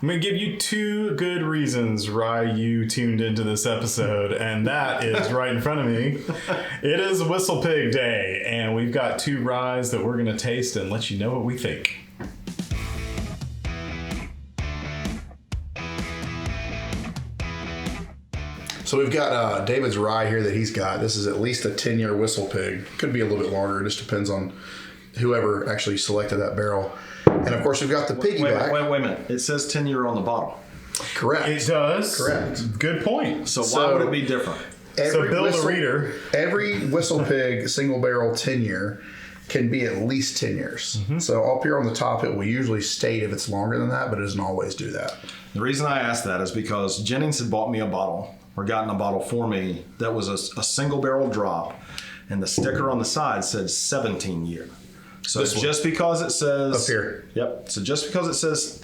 I'm going to give you 2 good reasons why you tuned into this episode, and that is right in front of me. It is Whistlepig Day, and we've got 2 ryes that we're going to taste and let you know what we think. So we've got David's rye here that he's got. This is at least a 10-year Whistlepig. Could be a little bit longer. It just depends on whoever actually selected that barrel. And of course, we've got the PiggyBack. Wait a minute. It says 10-year on the bottle. Correct. It does. Correct. Good point. So why would it be different? So build a reader. Every Whistlepig single barrel 10-year can be at least 10 years. Mm-hmm. So up here on the top, it will usually state if it's longer than that, but it doesn't always do that. The reason I asked that is because Jennings had bought me a bottle, or gotten a bottle for me, that was a single barrel drop, and the sticker on the side said 17 year. So just because it says... Up here. Yep. So just because it says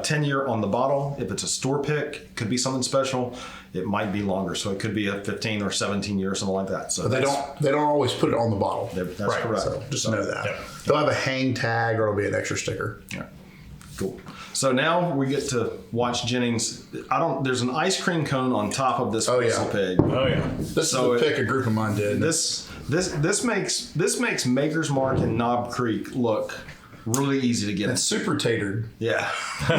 10 year on the bottle, if it's a store pick, it could be something special, it might be longer. So it could be a 15 or 17 year or something like that. So but they don't always put it on the bottle. That's right. Correct. So just know that. Yep. They'll have a hang tag or it'll be an extra sticker. Yeah. Cool. So now we get to watch Jennings. There's an ice cream cone on top of this Whistlepig. Oh yeah. This is a pick a group of mine did. This makes Maker's Mark and Knob Creek look really easy to get. It's super tatered. Yeah.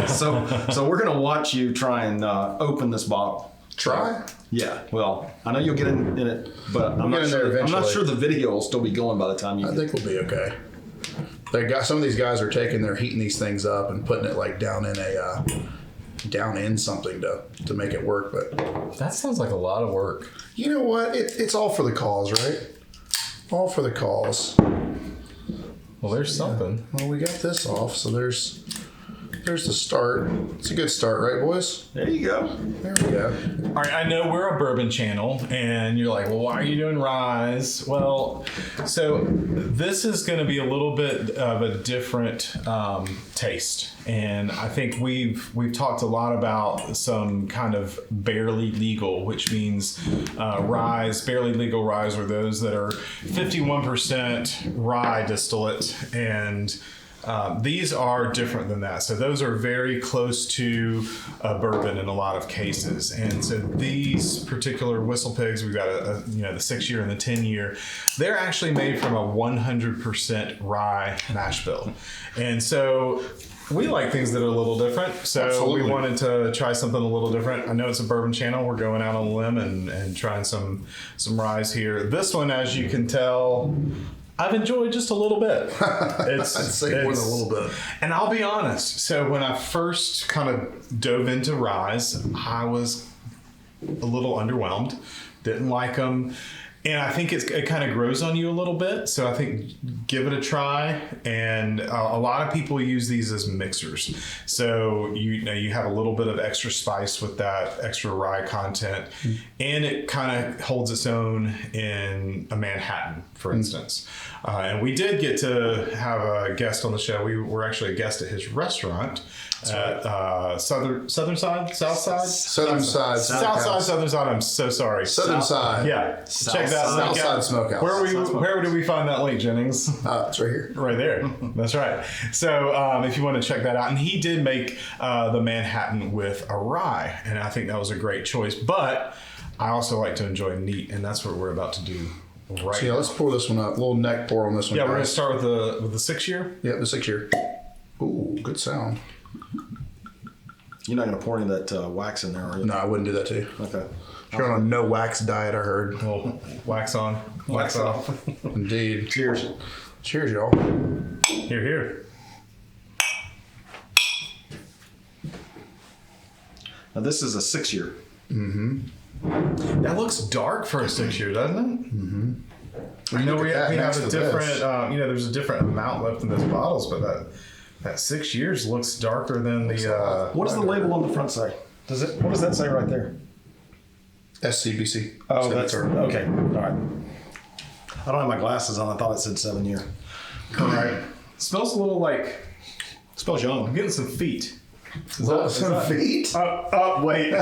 so we're gonna watch you try and open this bottle. Try? Yeah. Well, I know you'll get in it, but I'm not sure the video will still be going by the time you. I think we'll be okay. Some of these guys are they're heating these things up and putting it like down in something to make it work. But that sounds like a lot of work. You know what? It's all for the cause, right? All for the cause. Well, there's something. Well, we got this off, so there's the start. It's a good start, right, boys? There you go. There we go. All right, I know we're a bourbon channel, and you're like, well, why are you doing ryes? Well, so this is going to be a little bit of a different taste, and I think we've talked a lot about some kind of barely legal, which means ryes. Barely legal ryes are those that are 51% rye distillate, and these are different than that. So those are very close to a bourbon in a lot of cases. And so these particular Whistlepigs, we've got the 6-year and the 10-year, they're actually made from a 100% rye mash bill. And so we like things that are a little different. So Absolutely. We wanted to try something a little different. I know it's a bourbon channel. We're going out on a limb and trying some ryes here. This one, as you can tell, I've enjoyed just a little bit. I'd say more than a little bit. And I'll be honest. So when I first kind of dove into ryes, I was a little underwhelmed. Didn't like them. And I think it kind of grows on you a little bit. So I think give it a try. And a lot of people use these as mixers. So you have a little bit of extra spice with that extra rye content. Mm-hmm. And it kind of holds its own in a Manhattan, for instance. And we did get to have a guest on the show. We were actually a guest at his restaurant at Southern Side? South Side? Southern Side. South Side, Southern Side. I'm so sorry. Southern Side. Yeah. Check that South Side Smokehouse. Where did we find that link, Jennings? It's right here. Right there. That's right. So if you want to check that out. And he did make the Manhattan with a rye. And I think that was a great choice. But I also like to enjoy neat. And that's what we're about to do right now. Let's pour this one up. A little neck pour on this one. Yeah, we're going to start with the 6-year. Yeah, the 6-year. Ooh, good sound. You're not going to pour any of that wax in there, are you? No, I wouldn't do that to you. Okay. You're on a no wax diet, I heard. Well, wax on, wax off. Indeed. Cheers. Cheers, y'all. Here. Now this is a 6-year. Mm-hmm. That looks dark for a 6-year, doesn't it? Mm-hmm. I know we have a different, there's a different amount left in those bottles, but that 6 years looks darker than the. What does the label on the front say? What does that say right there? SCBC. Oh, that's okay. All right. I don't have my glasses on. I thought it said 7-year. All right. Smells a little like. Smells young. I'm getting some feet. Some feet? Wait.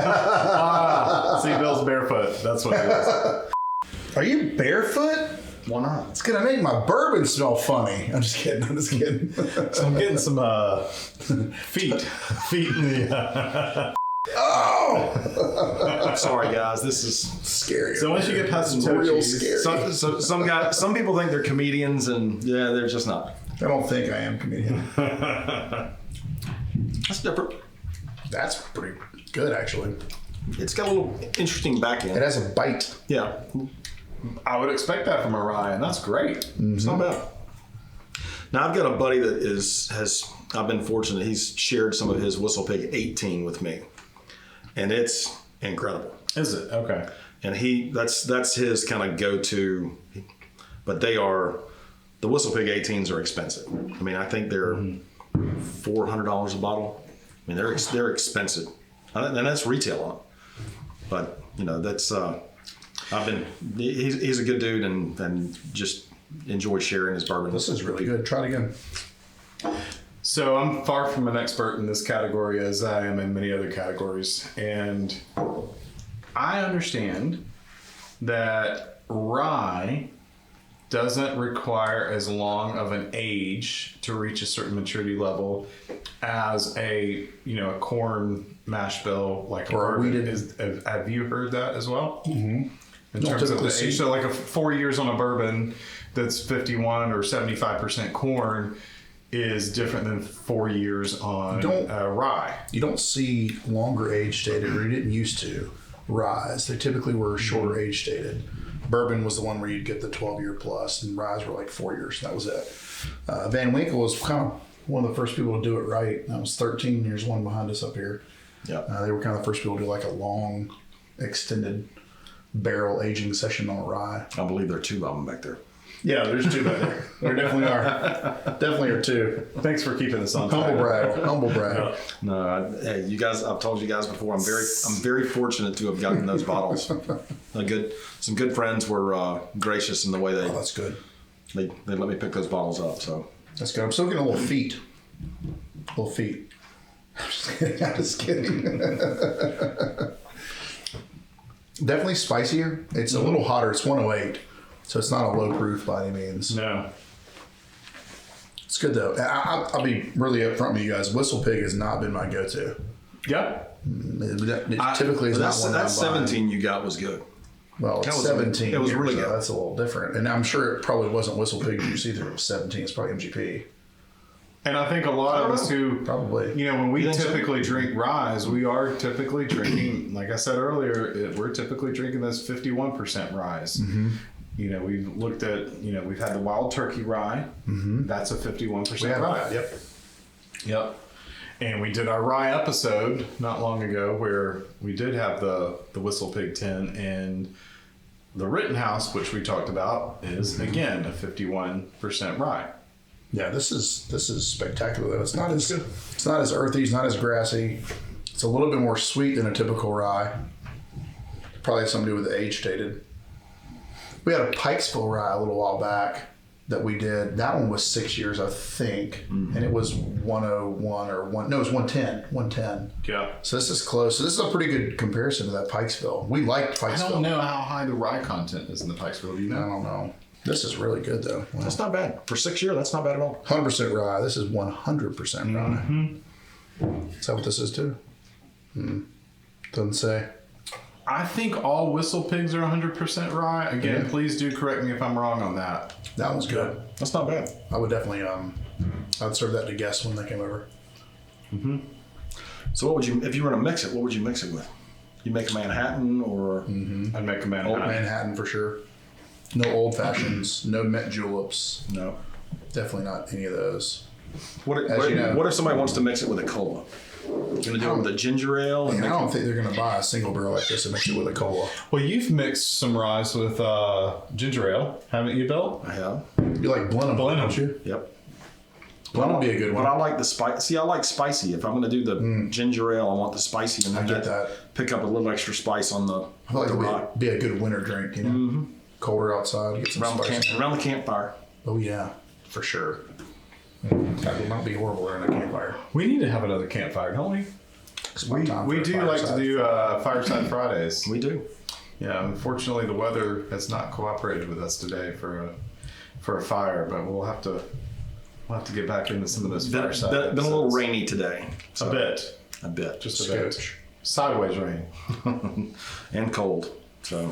See, Bill's barefoot. That's what it is. Are you barefoot? Why not? It's gonna make my bourbon smell funny. I'm just kidding. So I'm getting some feet in the. Oh, Sorry, guys. This is scary. So once you get past it's the toe real cheese, scary. some people think they're comedians, and yeah, they're just not. I don't think I am a comedian. That's different. That's pretty good, actually. It's got a little interesting back It end. has a bite. Yeah, I would expect that from a rye, and that's great. it's not bad. Now I've got a buddy that I've been fortunate. He's shared some of his Whistlepig 18 with me, and it's incredible. Is it? Okay. And that's his kind of go-to. But the Whistlepig 18s are expensive. I mean, I think they're $400 a bottle. I mean, they're expensive, and that's retail on them. But that's he's a good dude, and just enjoy sharing his bourbon. This is really good. Try it again. So I'm far from an expert in this category as I am in many other categories. And I understand that rye doesn't require as long of an age to reach a certain maturity level as a corn mash bill like a Or a bourbon. wheated. Have you heard that as well? Mm-hmm. In No, terms of the typically age, so like 4 years on a bourbon that's 51 or 75% corn is different than 4 years on rye. You don't see longer age stated, or you didn't used to, ryes. They typically were shorter age stated. Bourbon was the one where you'd get the 12-year plus, and ryes were like 4 years. That was it. Van Winkle was kind of one of the first people to do it right. That was 13 years, one behind us up here. Yeah. They were kind of the first people to do like a long, extended barrel aging session on a rye. I believe there are two of them back there. Yeah, there's two back there. There definitely are. Definitely are two. Thanks for keeping this on track. Humble brag. No, hey, you guys. I've told you guys before. I'm very fortunate to have gotten those bottles. Some good friends were gracious in the way Oh, that's good. they let me pick those bottles up. So That's good. I'm still getting a little feet. Little feet. I'm just kidding. Definitely spicier. It's a little hotter. It's 108. So it's not a low proof by any means. No. It's good though. I'll be really upfront with you guys. Whistlepig has not been my go-to. Yep. It typically is not one that that 17 you got was good. Well, it's That was- 17. it was years, really so good. That's a little different. And I'm sure it probably wasn't Whistlepig juice either. It was 17. It's probably MGP. And I think a lot of us who, Probably. when we You think so? typically drink ryes, we are typically drinking, like I said earlier, we're typically drinking those 51% ryes. Mm-hmm. We've looked at, we've had the Wild Turkey rye. Mm-hmm. That's a 51% We have rye. that. Yep. Yep. And we did our rye episode not long ago where we did have the Whistlepig 10, and the Rittenhouse, which we talked about, is again a 51% rye. Yeah, this is spectacular though. It's not as earthy, it's not as grassy. It's a little bit more sweet than a typical rye. Probably has something to do with the age stated. We had a Pikesville rye a little while back that we did. That one was 6 years, I think, and it was 101 or one. No, it was 110. 110. Yeah. So this is close. So this is a pretty good comparison to that Pikesville. We liked Pikesville. I don't know how high the rye content is in the Pikesville. Do you I know? don't know. This is really good though. Wow. That's not bad for 6 years. That's not bad at all. 100% rye. This is 100% rye. Is that what this is too? Doesn't say. I think all Whistlepigs are 100% rye. Again, please do correct me if I'm wrong on that. That one's good. That's not bad. I would definitely I'd serve that to guests when they came over. So what would you, if you were to mix it, what would you mix it with? You make a Manhattan or? I'd make a Old Manhattan. Manhattan for sure. No old fashions. No mint juleps. No. Definitely not any of those. What As you know. if somebody wants to mix it with a cola? You're gonna do it with a ginger ale? And I make don't think they're gonna buy a single barrel like this and mix it with a cola. Well, you've mixed some ryes with ginger ale, haven't you, Bill? I have. You like Blenheim, don't you? Yep. Blenheim would be a good one. But I like the spice. See, I like spicy. If I'm gonna do the ginger ale, I want the spicy, and I then get that. pick up a little extra spice on the I feel like rye. it'd be a good winter drink, you know? Colder outside, get some around the spice. around the campfire. Oh yeah, for sure. That would not be horrible around a campfire. We need to have another campfire, don't we? It's my time We for a do like to fireside. do Fireside Fridays. We do. Yeah, unfortunately, the weather has not cooperated with us today for a fire, but we'll have to get back into some of those fireside. Been a little rainy today. A bit, Just a bit. Sideways rain and cold. So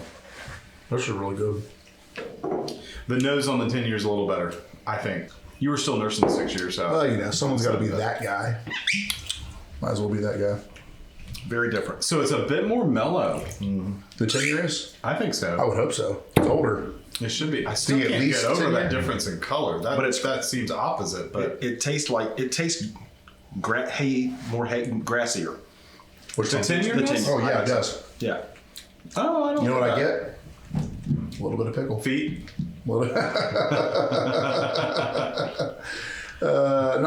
Those are really good. the nose on the 10 years a little better, I think. You were still nursing the 6 years, so Well, someone's got to be that guy. Might as well be that guy. very different. so it's a bit more mellow. The 10 years? I think I so. would hope so. It's older. It should be. I still Be at can't least get over 10 that years. difference in color. That seems opposite, but It tastes more grassier. Which the one? 10 year The nose? 10 Oh, yeah, it does. Yeah. Oh, I don't. You know think what I that. get? A little bit of pickle. Feet. No,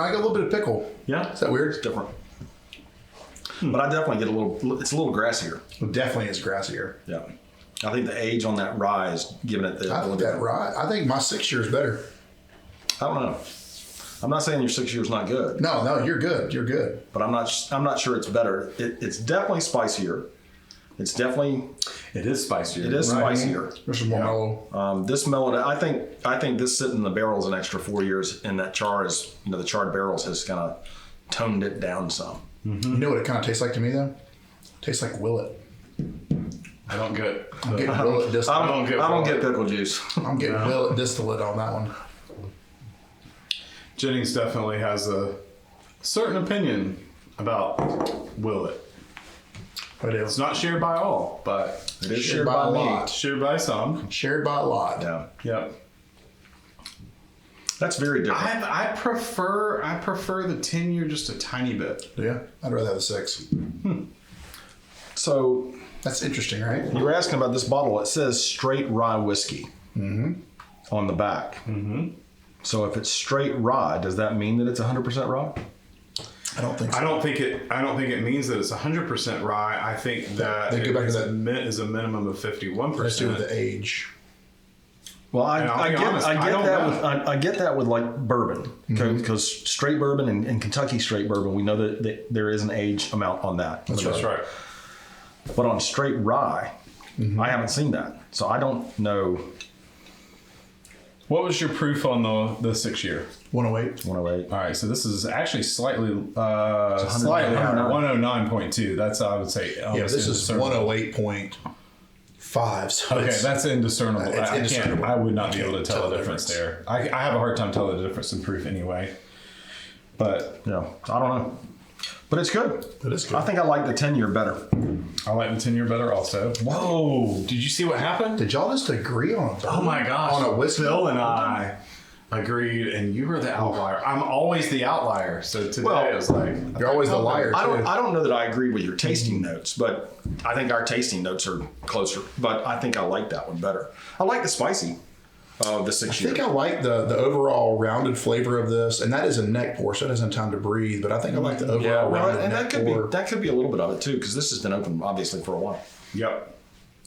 I get a little bit of pickle. Yeah. Is that weird? It's different. But I definitely get it's a little grassier. It definitely is grassier. Yeah. I think the age on that rye is giving it the I think that right. I think my 6 years better. I don't know. I'm not saying your 6 years not good, No, you're good. You're good. but I'm not sure it's better. It's definitely spicier. It is spicier. It is Right. spicier. There's some more mellow. This mellowed. I think this sitting in the barrel is an extra 4 years, and that char is the charred barrels has kind of toned it down some. You know what it kind of tastes like to me, though? Tastes like Willet. I don't get. I'm getting Willet I distillate. don't get pickle juice. I'm getting Willet distillate on that one. Jennings definitely has a certain opinion about Willet. But It's not shared by all, but It is Shared by a lot. shared by some. shared by a lot. Yeah, Yep. that's very different. I prefer the 10 year just a tiny bit. Yeah, I'd rather have a 6. So That's interesting, right? you were asking about this bottle. It says straight rye whiskey on the back. So if it's straight rye, does that mean that it's 100% rye? I don't think so. I don't think it means that it's 100% rye. I think that They go back to that- is a minimum of 51%. Let's do with the age. Well, And I'll be honest, I don't know. I get that with like bourbon, because straight bourbon and Kentucky straight bourbon, we know that there is an age amount on that. That's That's right. But on straight rye, I haven't seen that, so I don't know. What was your proof on the 6 year? 108. 108. All right, so this is actually slightly higher, 109.2. That's I would say. Yeah, this is 108.5. So Okay, it's- that's indiscernible. It's indiscernible. I would not be able to tell the the difference there. I have a hard time telling the difference in proof anyway. But Yeah, I don't know, but it's good. It is good. I think I like the 10-year better. I like the 10 year better also. Whoa! Did you see what happened? Did y'all just agree on? Oh my gosh! On a whiskey? Phil and I agreed, and you were the outlier. I'm always the outlier. So today it was like You're always the liar. I too. don't know that I agree with your tasting notes, but I think our tasting notes are closer. But I think I like that one better. I like the spicy of the 6 I year. think I like the overall rounded flavor of this, and that is a neck pour, so it doesn't have time to breathe. But I think I like the overall well, rounded and neck that pour. could be a little bit of it too, because this has been open obviously for a while. Yep.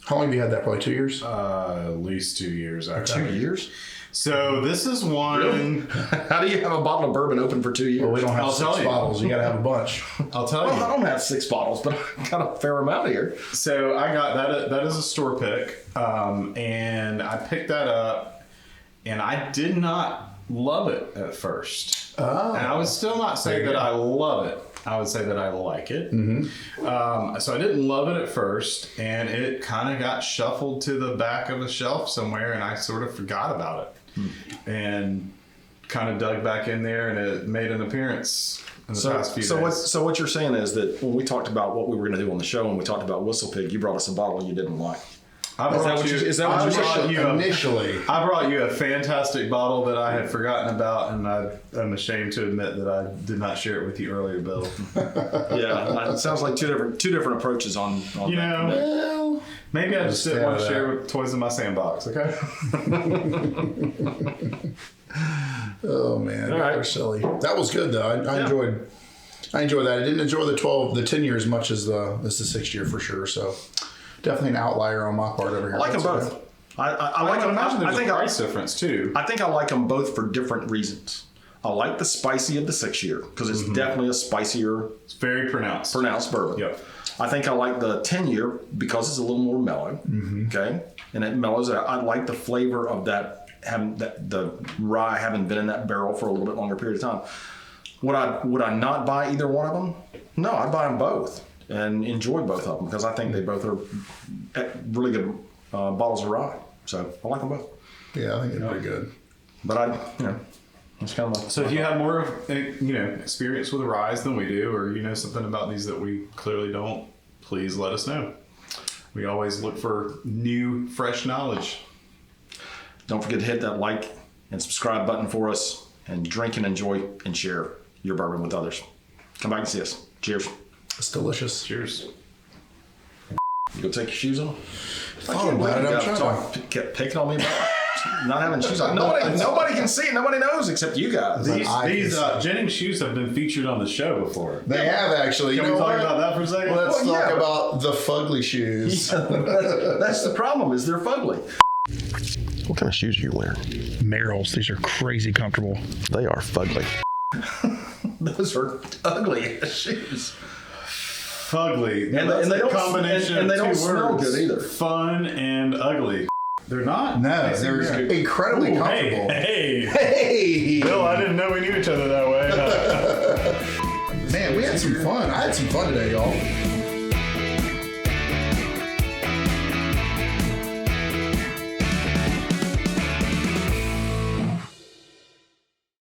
How long have you had that? Probably 2 years. At least 2 years. Actually. 2 years? So this is one. How do you have a bottle of bourbon open for 2 years? Well, we don't have I'll tell 6 you. bottles. You got to have a bunch. I'll tell Well, I you. don't have 6 bottles, but I got a fair amount here. So I got that. That is a store pick, and I picked that up, and I did not love it at first. Oh. And I would still not say that I love it. I would say that I like it. So I didn't love it at first, and it kind of got shuffled to the back of a shelf somewhere, and I sort of forgot about it, and kind of dug back in there, and it made an appearance in the past few days. So what you're saying is that when we talked about what we were going to do on the show, and we talked about Whistlepig, you brought us a bottle you didn't like. I brought you- is that what I you brought said? you a- Initially. I brought you a fantastic bottle that I had forgotten about, and I'm ashamed to admit that I did not share it with you earlier, Bill. Yeah, it sounds like two different approaches on You know, Well, maybe I just didn't stay want out to of share with toys in my sandbox. Okay. oh man, All right. they're silly. That was good though. I enjoyed that. I didn't enjoy the 10 year as much as the 6 year for sure. So definitely an outlier on my part over here. I like them That's both. okay. I I like can them. imagine I there's think a price difference too. I think I like them both for different reasons. I like the spicy of the 6 year because it's definitely a spicier It's very pronounced. pronounced bourbon. Yep. I think I like the 10-year because it's a little more mellow. Okay, and it mellows out. I like the flavor of that, having that the rye having been in that barrel for a little bit longer period of time. Would I not buy either one of them? No, I'd buy them both and enjoy both of them because I think they both are really good bottles of rye. So I like them both. Yeah, I think they're pretty good. But it's kind of So if you have more of experience with rye than we do, or you know something about these that we clearly don't, please let us know. We always look for new, fresh knowledge. Don't forget to hit that like and subscribe button for us, and drink and enjoy and share your bourbon with others. Come back and see us. Cheers. It's delicious. Cheers. You go take your shoes off. Oh, about it, I'm trying. Kept picking on me about not having shoes on. Nobody can see it. Nobody knows except you guys. These Jennings shoes have been featured on the show before. They have actually. Can we talk about that for a second? Let's talk about the fugly shoes. That's the problem. Is they're fugly. What kind of shoes are you wearing? Merrells. These are crazy comfortable. They are fugly. Those are ugly shoes. Fugly. And they don't combination. And they don't smell good either. Fun and ugly. They're not. No, they're incredibly comfortable. Hey, Bill, I didn't know we knew each other that way. Man, we had some fun. I had some fun today, y'all.